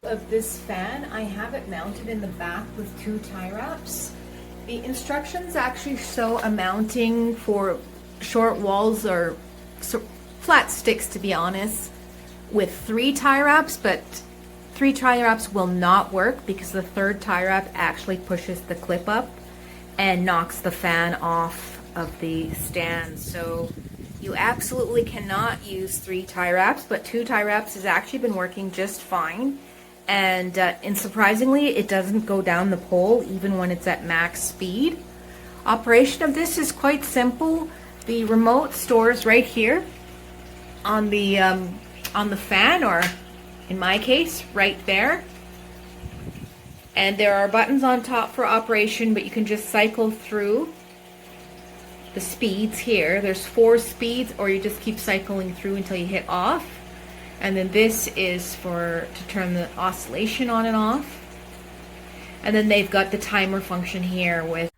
Of this fan, I have it mounted in the back with 2 tie wraps. The instructions actually show a mounting for short walls or flat sticks, to be honest, with 3 tie wraps, but 3 tie wraps will not work because the 3rd tie wrap actually pushes the clip up and knocks the fan off of the stand. So you absolutely cannot use 3 tie wraps, but 2 tie wraps has actually been working just fine. And surprisingly, it doesn't go down the pole even when it's at max speed. Operation of this is quite simple. The remote stores right here on the fan, or in my case, right there. And there are buttons on top for operation, but you can just cycle through the speeds here. There's 4 speeds, or you just keep cycling through until you hit off. And then this is to turn the oscillation on and off. And then they've got the timer function here with